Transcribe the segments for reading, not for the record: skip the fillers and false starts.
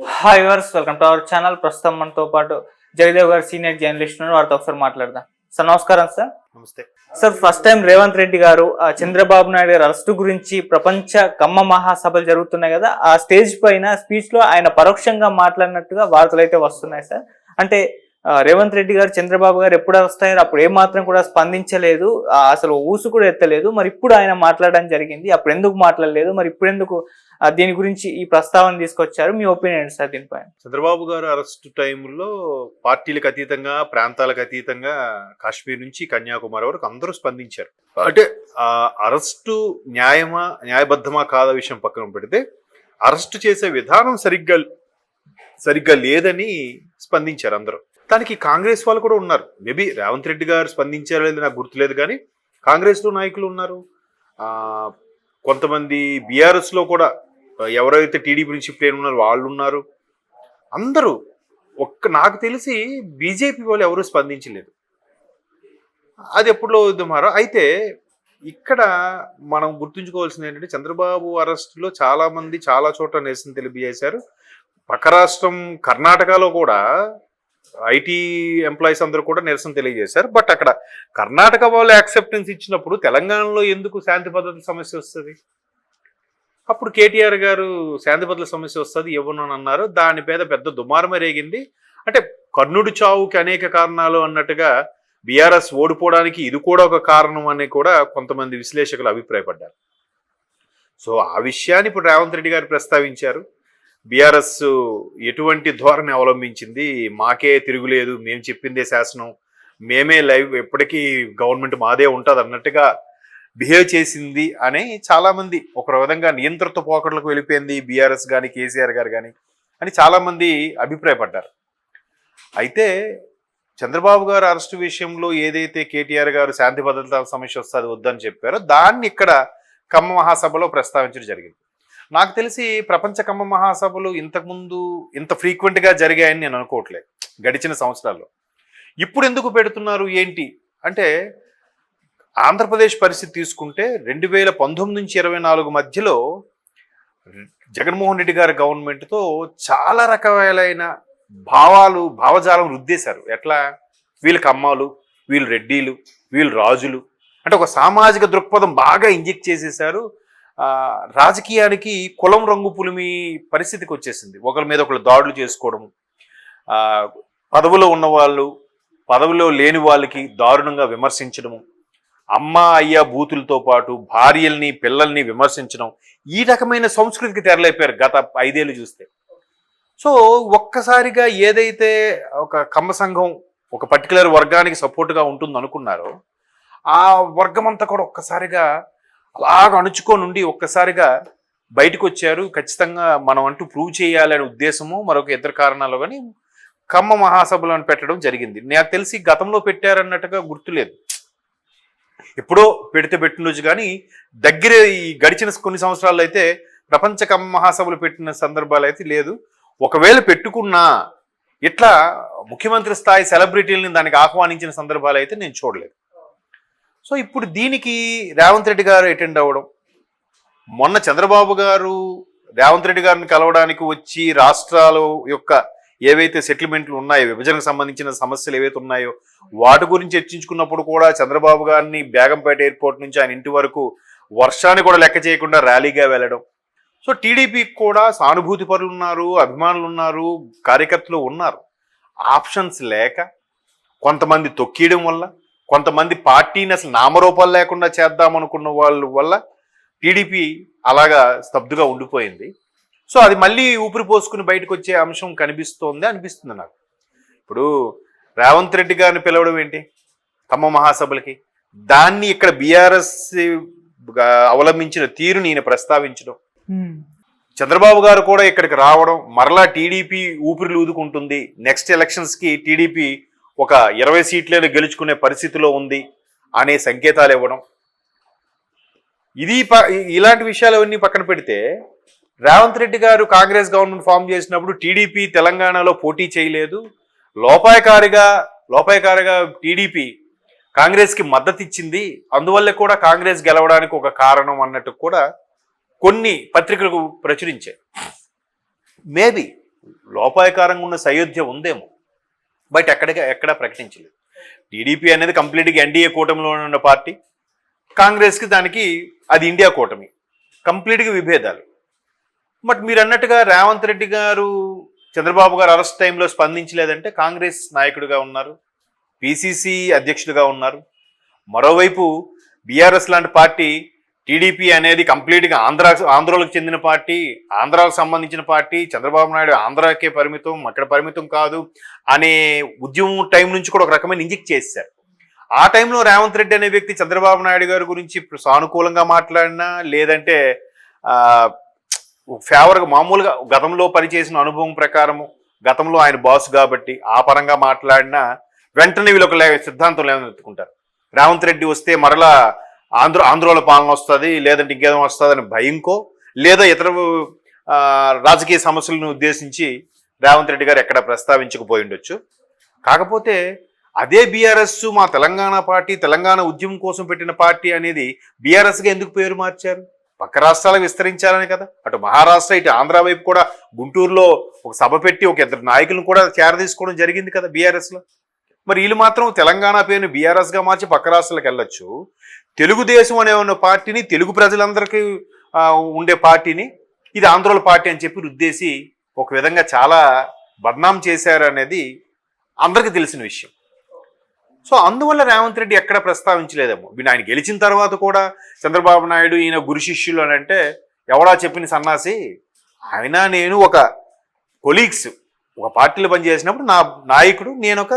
Hi వర్స్, welcome to our channel. ప్రస్తుతం మనతో పాటు జయదేవ్ గారు సీనియర్ జర్నలిస్ట్ ఉన్నారు. వారితో ఒకసారి మాట్లాడదాం. సార్ నమస్కారం. సార్ నమస్తే sir, first time Revanth Reddy గారు చంద్రబాబు నాయుడు గారు అరెస్టు గురించి ప్రపంచ కమ్మ మహాసభలు జరుగుతున్నాయి కదా, ఆ స్టేజ్ పైన స్పీచ్ లో ఆయన పరోక్షంగా మాట్లాడినట్టుగా వార్తలు అయితే వస్తున్నాయి సార్. అంటే రేవంత్ రెడ్డి గారు చంద్రబాబు గారు ఎప్పుడు అరెస్ట్ అయ్యారు, అప్పుడు ఏమాత్రం కూడా స్పందించలేదు, అసలు ఊసు కూడా ఎత్తలేదు. మరి ఇప్పుడు ఆయన మాట్లాడడం జరిగింది, అప్పుడు ఎందుకు మాట్లాడలేదు, మరి ఇప్పుడు ఎందుకు దీని గురించి ఈ ప్రస్తావన తీసుకొచ్చారు? మీ ఒపీనియన్ సార్ దీనిపైన? చంద్రబాబు గారు అరెస్ట్ టైంలో పార్టీలకు అతీతంగా, ప్రాంతాలకు అతీతంగా కాశ్మీర్ నుంచి కన్యాకుమారి వరకు అందరూ స్పందించారు. అంటే అరెస్టు న్యాయమా, న్యాయబద్ధమా కాదా విషయం పక్కన పెడితే అరెస్టు చేసే విధానం సరిగ్గా లేదని స్పందించారు అందరూ. దానికి కాంగ్రెస్ వాళ్ళు కూడా ఉన్నారు. మేబీ రేవంత్ రెడ్డి గారు స్పందించారో లేదు నాకు గుర్తులేదు, కానీ కాంగ్రెస్లో నాయకులు ఉన్నారు. కొంతమంది బీఆర్ఎస్లో కూడా ఎవరైతే టీడీపీ నుంచి ప్లేన్ ఉన్నారో వాళ్ళు ఉన్నారు. అందరూ నాకు తెలిసి బీజేపీ వాళ్ళు ఎవరూ స్పందించలేదు. అది ఎప్పుడో మారో. అయితే ఇక్కడ మనం గుర్తుంచుకోవాల్సింది ఏంటంటే, చంద్రబాబు అరెస్టులో చాలా మంది చాలా చోట్ల నిరసన తెలియజేశారు. పక్క రాష్ట్రం కర్ణాటకలో కూడా ఐటీ ఎంప్లాయీస్ అందరూ కూడా నిరసన తెలియజేశారు. బట్ అక్కడ కర్ణాటక వాళ్ళు యాక్సెప్టెన్స్ ఇచ్చినప్పుడు తెలంగాణలో ఎందుకు శాంతి భద్రత సమస్య వస్తుంది? అప్పుడు కేటీఆర్ గారు శాంతి భద్రత సమస్య వస్తుంది ఇవ్వను అని అన్నారు. దాని మీద పెద్ద దుమారమే రేగింది. అంటే కర్ణుడి చావుకి అనేక కారణాలు అన్నట్టుగా బీఆర్ఎస్ ఓడిపోవడానికి ఇది కూడా ఒక కారణం అని కూడా కొంతమంది విశ్లేషకులు అభిప్రాయపడ్డారు. సో ఆ విషయాన్ని ఇప్పుడు రేవంత్ రెడ్డి గారు ప్రస్తావించారు. బీఆర్ఎస్ ఎటువంటి ధోరణి అవలంబించింది, మాకే తిరుగులేదు, మేము చెప్పిందే శాసనం, మేమే లైవ్, ఎప్పటికీ గవర్నమెంట్ మాదే ఉంటుంది అన్నట్టుగా బిహేవ్ చేసింది అని చాలామంది ఒక విధంగా నియంత్రిత పోకడలకు వెళ్ళిపోయింది బీఆర్ఎస్ కానీ కేసీఆర్ గారు కానీ అని చాలామంది అభిప్రాయపడ్డారు. అయితే చంద్రబాబు గారు అరెస్టు విషయంలో ఏదైతే కేటీఆర్ గారు శాంతి భద్రతా సమస్య వస్తుంది వద్దని చెప్పారో దాన్ని ఇక్కడ కమ్మ మహాసభలో ప్రస్తావించడం జరిగింది. నాకు తెలిసి ప్రపంచ కమ్మ మహాసభలు ఇంతకుముందు ఇంత ఫ్రీక్వెంట్గా జరిగాయని నేను అనుకోవట్లేదు గడిచిన సంవత్సరాల్లో. ఇప్పుడు ఎందుకు పెడుతున్నారు ఏంటి అంటే, ఆంధ్రప్రదేశ్ పరిస్థితి తీసుకుంటే 2019 నుంచి 24 మధ్యలో జగన్మోహన్ రెడ్డి గారి గవర్నమెంట్తో చాలా రకాలైన భావజాలం రుద్దేశారు. ఎట్లా? వీళ్ళు కమ్మాలు, వీళ్ళు రెడ్డీలు, వీళ్ళు రాజులు అంటే ఒక సామాజిక దృక్పథం బాగా ఇంజెక్ట్ చేసేసారు. రాజకీయానికి కులం రంగు పులిమి పరిస్థితికి వచ్చేసింది. ఒకరి మీద ఒకరు దాడులు చేసుకోవడం, పదవిలో ఉన్న వాళ్ళు పదవిలో లేని వాళ్ళకి దారుణంగా విమర్శించడము, అమ్మ అయ్య బూతులతో పాటు భార్యల్ని పిల్లల్ని విమర్శించడం, ఈ రకమైన సంస్కృతికి తెరలేపారు గత 5 ఏళ్ళు చూస్తే. సో ఒక్కసారిగా ఏదైతే ఒక కమ్మ సంఘం ఒక పర్టికులర్ వర్గానికి సపోర్ట్గా ఉంటుంది అనుకున్నారో ఆ వర్గం అంతా కూడా ఒక్కసారిగా అలాగ అణుచుకొని ఉండి ఒక్కసారిగా బయటకు వచ్చారు. ఖచ్చితంగా మనం అంటూ ప్రూవ్ చేయాలనే ఉద్దేశము మరొక ఇతర కారణాలు కానీ కమ్మ మహాసభలు అని పెట్టడం జరిగింది. నాకు తెలిసి గతంలో పెట్టారన్నట్టుగా గుర్తులేదు. ఎప్పుడో పెట్టినరోజు కానీ దగ్గర ఈ గడిచిన కొన్ని సంవత్సరాల్లో అయితే ప్రపంచ కమ్మ మహాసభలు పెట్టిన సందర్భాలు అయితే లేదు. ఒకవేళ పెట్టుకున్నా ఇట్లా ముఖ్యమంత్రి స్థాయి సెలబ్రిటీలని దానికి ఆహ్వానించిన సందర్భాలు అయితే నేను చూడలేదు. సో ఇప్పుడు దీనికి రేవంత్ రెడ్డి గారు అటెండ్ అవ్వడం, మొన్న చంద్రబాబు గారు రేవంత్ రెడ్డి గారిని కలవడానికి వచ్చి రాష్ట్రాల యొక్క ఏవైతే సెటిల్మెంట్లు ఉన్నాయో, విభజనకు సంబంధించిన సమస్యలు ఏవైతే ఉన్నాయో వాటి గురించి చర్చించుకున్నప్పుడు కూడా చంద్రబాబు గారిని బేగంపేట ఎయిర్పోర్ట్ నుంచి ఆయన ఇంటి వరకు వర్షాన్ని కూడా లెక్క చేయకుండా ర్యాలీగా వెళ్ళడం. సో టీడీపీకి కూడా సానుభూతి పరులు ఉన్నారు, అభిమానులు ఉన్నారు, కార్యకర్తలు ఉన్నారు. ఆప్షన్స్ లేక కొంతమంది తొక్కియడం వల్ల, కొంతమంది పార్టీని అసలు నామరూపాలు లేకుండా చేద్దామనుకున్న వాళ్ళ వల్ల టీడీపీ అలాగా స్తబ్దుగా ఉండిపోయింది. సో అది మళ్ళీ ఊపిరి పోసుకుని బయటకు వచ్చే అంశం అనిపిస్తుంది నాకు. ఇప్పుడు రేవంత్ రెడ్డి గారిని పిలవడం ఏంటి ఖమ్మం మహాసభలకి, దాన్ని ఇక్కడ బీఆర్ఎస్ అవలంబించిన తీరుని ఈయన ప్రస్తావించడం, చంద్రబాబు గారు కూడా ఇక్కడికి రావడం, మరలా టీడీపీ ఊపిరి ఊదుకుంటుంది, నెక్స్ట్ ఎలక్షన్స్కి టీడీపీ ఒక 20 సీట్లను గెలుచుకునే పరిస్థితిలో ఉంది అనే సంకేతాలు ఇవ్వడం, ఇలాంటి విషయాలన్నీ పక్కన పెడితే రేవంత్ రెడ్డి గారు కాంగ్రెస్ గవర్నమెంట్ ఫామ్ చేసినప్పుడు టీడీపీ తెలంగాణలో పోటీ చేయలేదు, లోపాయకారిగా టీడీపీ కాంగ్రెస్కి మద్దతు ఇచ్చింది, అందువల్ల కూడా కాంగ్రెస్ గెలవడానికి ఒక కారణం అన్నట్టు కూడా కొన్ని పత్రికలకు ప్రచురించాయి. మేబీ లోపాయకారంగా ఉన్న సయోధ్య ఉందేమో, బట్ ఎక్కడా ప్రకటించలేదు. టీడీపీ అనేది కంప్లీట్గా ఎన్డీఏ కూటమిలో ఉన్న పార్టీ, కాంగ్రెస్కి దానికి అది ఇండియా కూటమి, కంప్లీట్గా విభేదాలు. బట్ మీరు అన్నట్టుగా రేవంత్ రెడ్డి గారు చంద్రబాబు గారు అరెస్ట్ టైంలో స్పందించలేదంటే కాంగ్రెస్ నాయకుడిగా ఉన్నారు, పిసిసి అధ్యక్షుడిగా ఉన్నారు. మరోవైపు బీఆర్ఎస్ లాంటి పార్టీ, టీడీపీ అనేది కంప్లీట్గా ఆంధ్రాలకు చెందిన పార్టీ, ఆంధ్రాకు సంబంధించిన పార్టీ, చంద్రబాబు నాయుడు ఆంధ్రాకే పరిమితం, అక్కడ పరిమితం కాదు అనే ఉద్యమం టైం నుంచి కూడా ఒక రకమైన ఇంజెక్ట్ చేశారు. ఆ టైంలో రేవంత్ రెడ్డి అనే వ్యక్తి చంద్రబాబు నాయుడు గారి గురించి సానుకూలంగా మాట్లాడినా, లేదంటే ఫేవర్గా మామూలుగా గతంలో పనిచేసిన అనుభవం ప్రకారము, గతంలో ఆయన బాస్ కాబట్టి ఆ పరంగా మాట్లాడినా వెంటనే వీళ్ళు ఒక సిద్ధాంతం లేవనెత్తుకుంటారు. రేవంత్ రెడ్డి వస్తే మరలా ఆంధ్రలో పాలన వస్తుంది, లేదంటే ఇంకేదో వస్తుంది అని భయంకో, లేదా ఇతర రాజకీయ సమస్యలను ఉద్దేశించి రేవంత్ రెడ్డి గారు ఎక్కడ ప్రస్తావించకపోయి ఉండొచ్చు. కాకపోతే అదే బీఆర్ఎస్ మా తెలంగాణ పార్టీ, తెలంగాణ ఉద్యమం కోసం పెట్టిన పార్టీ అనేది బీఆర్ఎస్గా ఎందుకు పేరు మార్చారు? పక్క రాష్ట్రాలకు విస్తరించాలని కదా. అటు మహారాష్ట్ర, ఇటు ఆంధ్ర వైపు కూడా గుంటూరులో ఒక సభ పెట్టి ఒక ఇద్దరు నాయకులను కూడా చేరదీసుకోవడం జరిగింది కదా బీఆర్ఎస్లో. మరి వీళ్ళు మాత్రం తెలంగాణ పేరుని బీఆర్ఎస్గా మార్చి పక్క రాష్ట్రాలకు వెళ్ళొచ్చు. తెలుగుదేశం అనే ఉన్న పార్టీని, తెలుగు ప్రజలందరికీ ఉండే పార్టీని ఇది ఆంధ్రోల పార్టీ అని చెప్పి రుద్దేసి ఒక విధంగా చాలా బద్నాం చేశారు అనేది అందరికీ తెలిసిన విషయం. సో అందువల్ల రేవంత్ రెడ్డి ఎక్కడ ప్రస్తావించలేదేమో. ఆయన గెలిచిన తర్వాత కూడా చంద్రబాబు నాయుడు ఈయన గురు శిష్యులు అని అంటే ఎవడా చెప్పిన సన్నాసి, ఆయన నేను ఒక కొలీగ్స్, ఒక పార్టీలో పనిచేసినప్పుడు నా నాయకుడు, నేను ఒక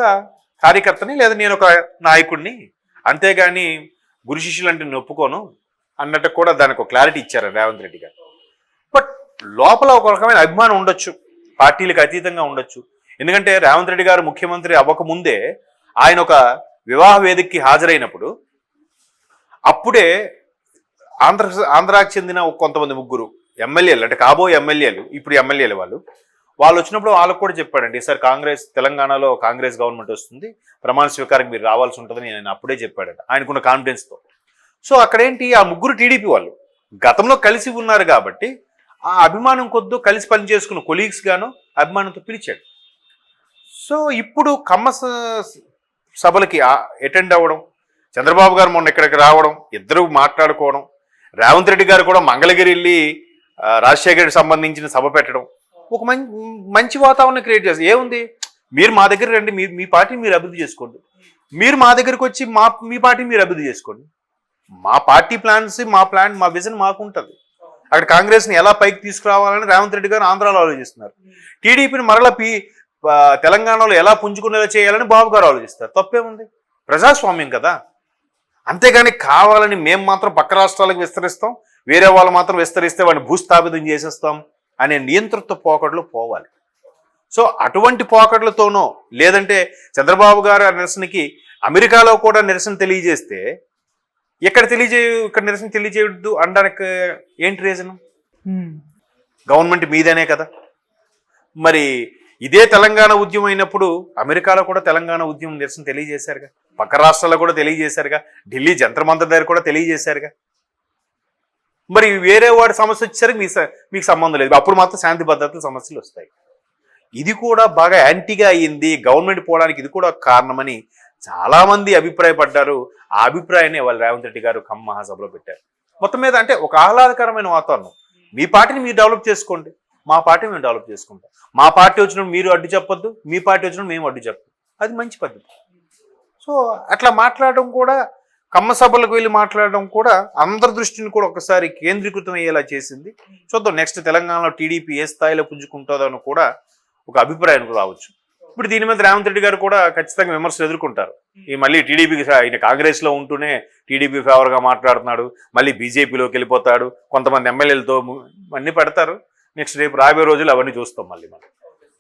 కార్యకర్తని, లేదా నేను ఒక నాయకుడిని, అంతేగాని గురు శిష్యులు అంటే నేను ఒప్పుకోను అన్నట్టు కూడా దానికి ఒక క్లారిటీ ఇచ్చారు రేవంత్ రెడ్డి గారు. బట్ లోపల ఒక రకమైన అభిమానం ఉండొచ్చు, పార్టీలకు అతీతంగా ఉండొచ్చు. ఎందుకంటే రేవంత్ రెడ్డి గారు ముఖ్యమంత్రి అవ్వకముందే ఆయన ఒక వివాహ వేదికకి హాజరైనప్పుడు అప్పుడే ఆంధ్రాకి చెందిన కొంతమంది ముగ్గురు ఎమ్మెల్యేలు, అంటే కాబోయే ఎమ్మెల్యేలు, ఇప్పుడు ఎమ్మెల్యేలు వాళ్ళు వచ్చినప్పుడు వాళ్ళకు కూడా చెప్పాడండి, సార్ తెలంగాణలో కాంగ్రెస్ గవర్నమెంట్ వస్తుంది, ప్రమాణ స్వీకారం మీరు రావాల్సి ఉంటుందని నేను అప్పుడే చెప్పాడట ఆయనకున్న కాన్ఫిడెన్స్తో. సో అక్కడేంటి, ఆ ముగ్గురు టీడీపీ వాళ్ళు గతంలో కలిసి ఉన్నారు కాబట్టి ఆ అభిమానం కొద్దో కలిసి పనిచేసుకున్న కొలీగ్స్ గాను అభిమానంతో పిలిచాడు. సో ఇప్పుడు కమ్మ సభలకి అటెండ్ అవ్వడం, చంద్రబాబు గారు మొన్న ఇక్కడికి రావడం, ఇద్దరు మాట్లాడుకోవడం, రేవంత్ రెడ్డి గారు కూడా మంగళగిరి వెళ్ళి రాజశేఖర్కి సంబంధించిన సభ పెట్టడం, ఒక మంచి వాతావరణం క్రియేట్ చేస్తారు. ఏముంది, మీరు మా దగ్గర రండి, మీ పార్టీని మీరు అభివృద్ధి చేసుకోండి, మీరు మా దగ్గరికి వచ్చి మీ పార్టీని మీరు అభివృద్ధి చేసుకోండి, మా పార్టీ ప్లాన్స్, మా విజన్ మాకు ఉంటుంది. అక్కడ కాంగ్రెస్ని ఎలా పైకి తీసుకురావాలని రేవంత్ రెడ్డి గారు ఆంధ్రాలో ఆలోచిస్తున్నారు. టీడీపీని మరలా తెలంగాణలో ఎలా పుంజుకునేలా చేయాలని బాబు గారు ఆలోచిస్తారు. తప్పేముంది, ప్రజాస్వామ్యం కదా. అంతేగాని కావాలని మేము మాత్రం పక్క రాష్ట్రాలకు విస్తరిస్తాం, వేరే వాళ్ళు మాత్రం విస్తరిస్తే వాడిని భూస్థాపితం చేసేస్తాం అనే నియంతృత్వ పోకడలు పోవాలి. సో అటువంటి పోకడలతోనో, లేదంటే చంద్రబాబు గారు ఆ నిరసనకి అమెరికాలో కూడా నిరసన తెలియజేస్తే ఇక్కడ నిరసన తెలియజేయద్దు అనడానికి ఏంటి రీజను? గవర్నమెంట్ మీదనే కదా. మరి ఇదే తెలంగాణ ఉద్యమం అయినప్పుడు అమెరికాలో కూడా తెలంగాణ ఉద్యమం నిరసన తెలియజేశారుగా, పక్క రాష్ట్రాల్లో కూడా తెలియజేశారుగా, ఢిల్లీ జంతర్ మంతర్ దగ్గర కూడా తెలియజేశారుగా. మరి వేరే వాడి సమస్య వచ్చేసరికి మీకు సంబంధం లేదు, అప్పుడు మాత్రం శాంతి భద్రతల సమస్యలు వస్తాయి. ఇది కూడా బాగా యాంటీగా అయ్యింది, గవర్నమెంట్ పోవడానికి ఇది కూడా కారణమని చాలామంది అభిప్రాయపడ్డారు. ఆ అభిప్రాయాన్ని వాళ్ళు రేవంత్ రెడ్డి గారు ఖమ్మం మహాసభలో పెట్టారు. మొత్తం మీద అంటే ఒక ఆహ్లాదకరమైన వాతావరణం. మీ పార్టీని మీరు డెవలప్ చేసుకోండి, మా పార్టీ మేము డెవలప్ చేసుకుంటాం, మా పార్టీ వచ్చినప్పుడు మీరు అడ్డు చెప్పొద్దు, మీ పార్టీ వచ్చినప్పుడు మేము అడ్డు చెప్పొద్దు, అది మంచి పద్ధతి. సో అట్లా మాట్లాడడం కూడా, ఖమ్మ సభలకు వెళ్ళి మాట్లాడడం కూడా అందరి దృష్టిని కూడా ఒకసారి కేంద్రీకృతం అయ్యేలా చేసింది. చూద్దాం నెక్స్ట్ తెలంగాణలో టీడీపీ ఏ స్థాయిలో పుంజుకుంటుందో అని కూడా ఒక అభిప్రాయం రావచ్చు. ఇప్పుడు దీని మీద రేవంత్ రెడ్డి గారు కూడా ఖచ్చితంగా విమర్శలు ఎదుర్కొంటారు. ఈ మళ్ళీ టీడీపీకి, ఆయన కాంగ్రెస్లో ఉంటూనే టీడీపీ ఫేవర్గా మాట్లాడుతున్నాడు, మళ్ళీ బీజేపీలోకి వెళ్ళిపోతాడు, కొంతమంది ఎమ్మెల్యేలతో అన్నీ పెడతారు. నెక్స్ట్ రేపు రాబోయే రోజులు అవన్నీ చూస్తాం మళ్ళీ మనం.